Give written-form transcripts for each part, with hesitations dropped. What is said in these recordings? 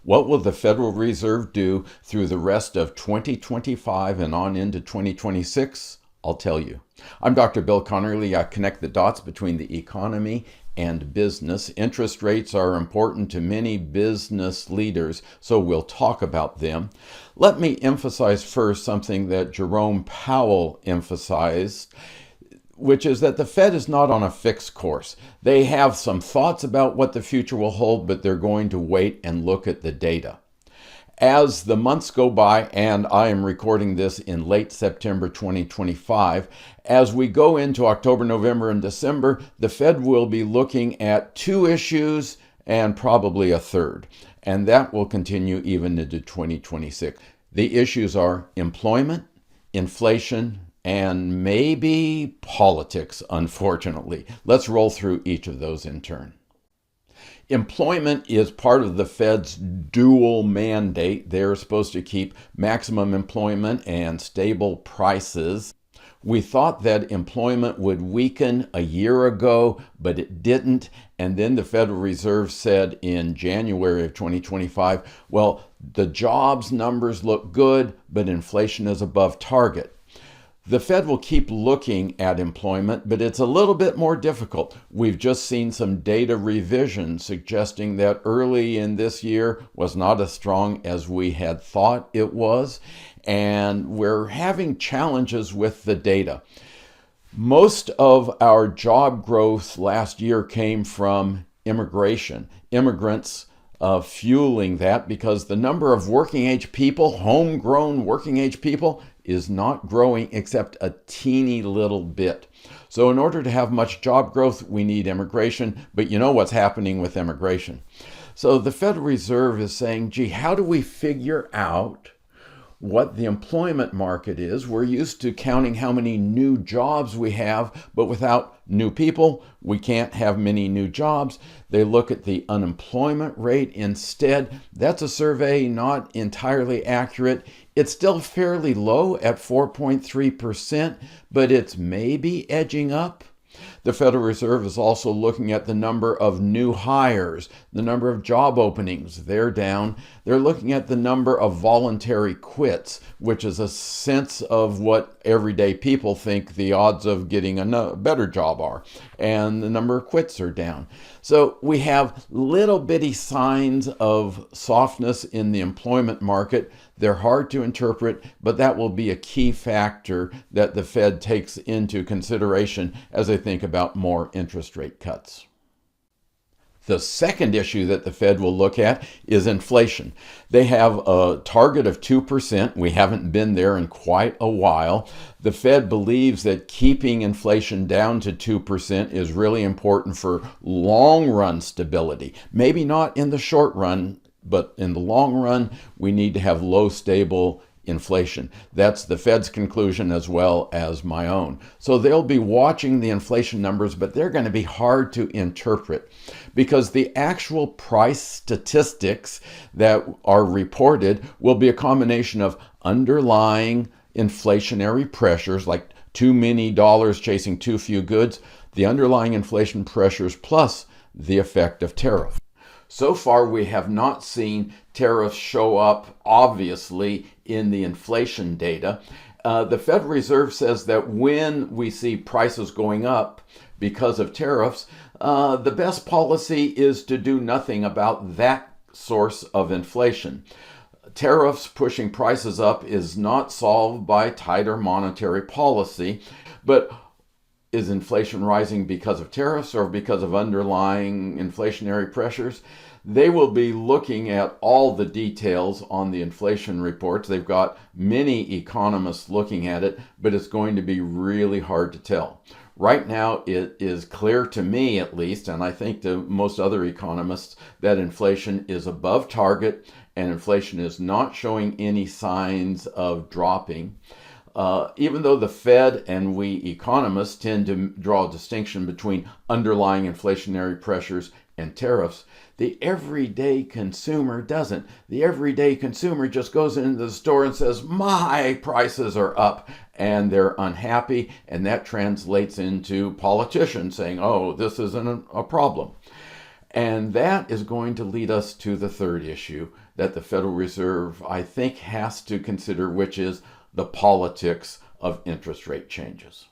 What will the Federal Reserve do through the rest of 2025 and on into 2026? I'll tell you. I'm Dr. Bill Connerly. I connect the dots between the economy and business. Interest rates are important to many business leaders, so we'll talk about them. Let me emphasize first something that Jerome Powell emphasized, which is that the Fed is not on a fixed course. They have some thoughts about what the future will hold, but they're going to wait and look at the data. As the months go by, and I am recording this in late September 2025, as we go into October, November, and December, the Fed will be looking at two issues and probably a third. And that will continue even into 2026. The issues are employment, inflation, and maybe politics, unfortunately. Let's roll through each of those in turn. Employment is part of the Fed's dual mandate. They're supposed to keep maximum employment and stable prices. We thought that employment would weaken a year ago, but it didn't. And then the Federal Reserve said in January of 2025, well, the jobs numbers look good, but inflation is above target. The Fed will keep looking at employment, but it's a little bit more difficult. We've just seen some data revision suggesting that early in this year was not as strong as we had thought it was, and we're having challenges with the data. Most of our job growth last year came from immigration, immigrants fueling that, because the number of working age people, homegrown working age people, is not growing except a teeny little bit. So in order to have much job growth, we need immigration, but you know what's happening with immigration. So the Federal Reserve is saying, gee, how do we figure out what the employment market is? We're used to counting how many new jobs we have, but without new people, we can't have many new jobs. They look at the unemployment rate instead. That's a survey not entirely accurate. It's still fairly low at 4.3%, but it's maybe edging up. The Federal Reserve is also looking at the number of new hires, the number of job openings. They're down. They're looking at the number of voluntary quits, which is a sense of what everyday people think the odds of getting a better job are. And the number of quits are down. So we have little bitty signs of softness in the employment market. They're hard to interpret, but that will be a key factor that the Fed takes into consideration as they think about more interest rate cuts. The second issue that the Fed will look at is inflation. They have a target of 2%. We haven't been there in quite a while. The Fed believes that keeping inflation down to 2% is really important for long-run stability. Maybe not in the short run, but in the long run, we need to have low, stable inflation. That's the Fed's conclusion as well as my own. So they'll be watching the inflation numbers, but they're going to be hard to interpret because the actual price statistics that are reported will be a combination of underlying inflationary pressures, like too many dollars chasing too few goods, the underlying inflation pressures plus the effect of tariffs. So far, we have not seen tariffs show up, obviously, in the inflation data. The Federal Reserve says that when we see prices going up because of tariffs, the best policy is to do nothing about that source of inflation. Tariffs pushing prices up is not solved by tighter monetary policy, but is inflation rising because of tariffs or because of underlying inflationary pressures? They will be looking at all the details on the inflation reports. They've got many economists looking at it, but it's going to be really hard to tell. Right now, it is clear to me, at least, and I think to most other economists, that inflation is above target and inflation is not showing any signs of dropping. Even though the Fed and we economists tend to draw a distinction between underlying inflationary pressures and tariffs, the everyday consumer doesn't. The everyday consumer just goes into the store and says, my prices are up, and they're unhappy, and that translates into politicians saying, oh, this isn't a problem. And that is going to lead us to the third issue that the Federal Reserve, I think, has to consider, which is the politics of interest rate changes.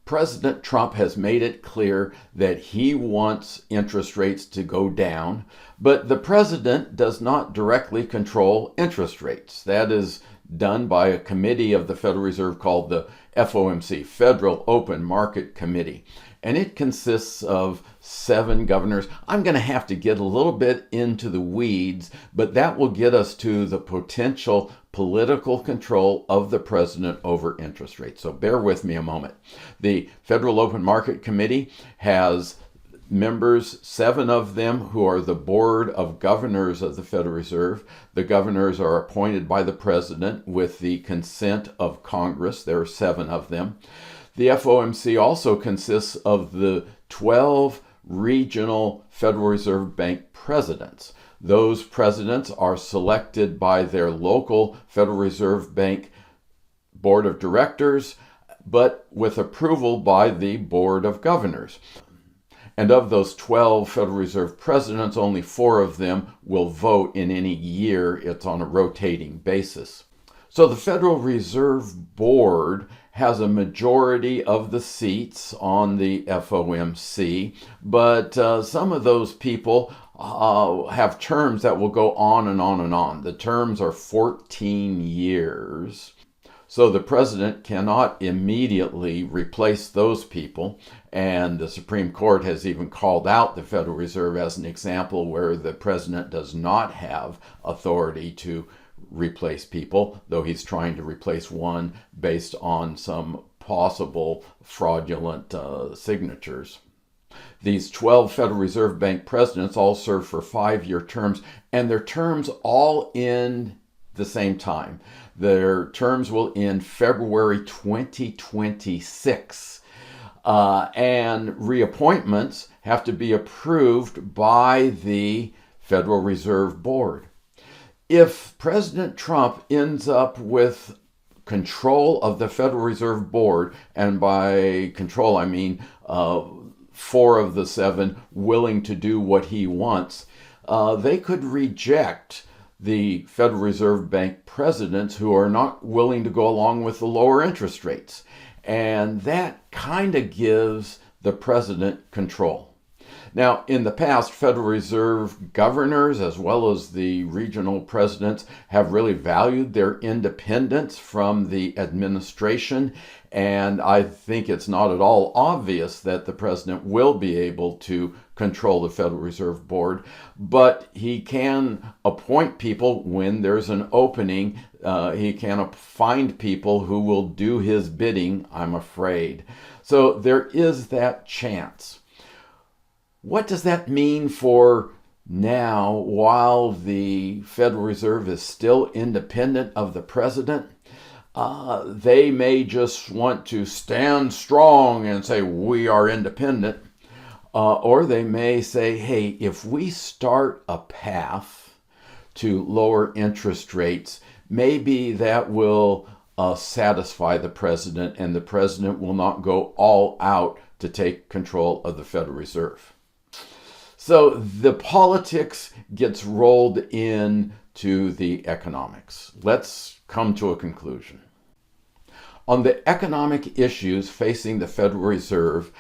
President Trump has made it clear that he wants interest rates to go down, but the president does not directly control interest rates. That is done by a committee of the Federal Reserve called the FOMC, Federal Open Market Committee. And it consists of 7 governors. I'm going to have to get a little bit into the weeds, but that will get us to the potential political control of the president over interest rates. So bear with me a moment. The Federal Open Market Committee has members, 7 of them, who are the board of governors of the Federal Reserve. The governors are appointed by the president with the consent of Congress. There are 7 of them. The FOMC also consists of the 12 regional Federal Reserve Bank presidents. Those presidents are selected by their local Federal Reserve Bank board of directors, but with approval by the board of governors. And of those 12 Federal Reserve presidents, only 4 of them will vote in any year. It's on a rotating basis. So the Federal Reserve Board has a majority of the seats on the FOMC, but some of those people have terms that will go on and on and on. The terms are 14 years. So the president cannot immediately replace those people, and the Supreme Court has even called out the Federal Reserve as an example where the president does not have authority to replace people, though he's trying to replace one based on some possible fraudulent signatures. These 12 Federal Reserve Bank presidents all serve for 5-year terms, and their terms all end the same time. Their terms will end February 2026, and reappointments have to be approved by the Federal Reserve Board. If President Trump ends up with control of the Federal Reserve Board, and by control I mean 4 of the 7 willing to do what he wants, they could reject the Federal Reserve Bank presidents who are not willing to go along with the lower interest rates. And that kind of gives the president control. Now, in the past, Federal Reserve governors, as well as the regional presidents, have really valued their independence from the administration, and I think it's not at all obvious that the president will be able to control the Federal Reserve Board, but he can appoint people when there's an opening. He can find people who will do his bidding, I'm afraid. So there is that chance. What does that mean for now, while the Federal Reserve is still independent of the president? They may just want to stand strong and say, we are independent. Or they may say, hey, if we start a path to lower interest rates, maybe that will satisfy the president, and the president will not go all out to take control of the Federal Reserve. So the politics gets rolled into the economics. Let's come to a conclusion. On the economic issues facing the Federal Reserve,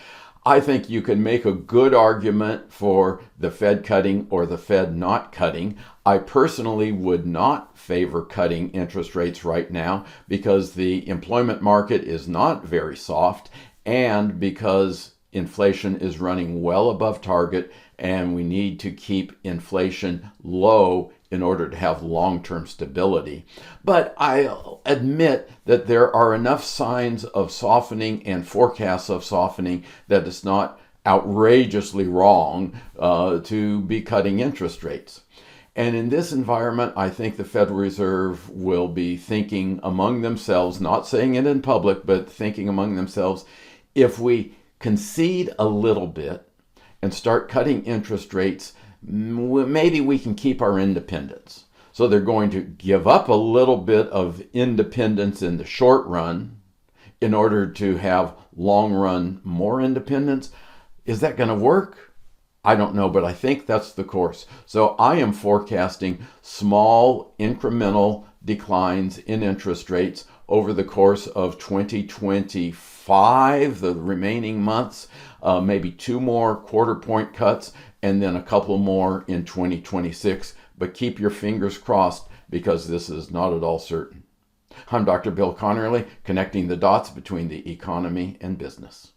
I think you can make a good argument for the Fed cutting or the Fed not cutting. I personally would not favor cutting interest rates right now because the employment market is not very soft, and because inflation is running well above target, and we need to keep inflation low in order to have long-term stability. But I'll admit that there are enough signs of softening and forecasts of softening that it's not outrageously wrong to be cutting interest rates. And in this environment, I think the Federal Reserve will be thinking among themselves, not saying it in public, but thinking among themselves, if we concede a little bit and start cutting interest rates, maybe we can keep our independence. So they're going to give up a little bit of independence in the short run in order to have long run more independence. Is that going to work? I don't know, but I think that's the course. So I am forecasting small incremental declines in interest rates over the course of 2025, the remaining months, maybe 2 more quarter point cuts, and then a couple more in 2026. But keep your fingers crossed because this is not at all certain. I'm Dr. Bill Connerly, connecting the dots between the economy and business.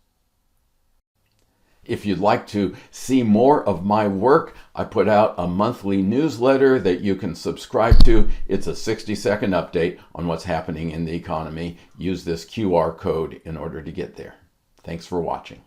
If you'd like to see more of my work, I put out a monthly newsletter that you can subscribe to. It's a 60-second update on what's happening in the economy. Use this QR code in order to get there. Thanks for watching.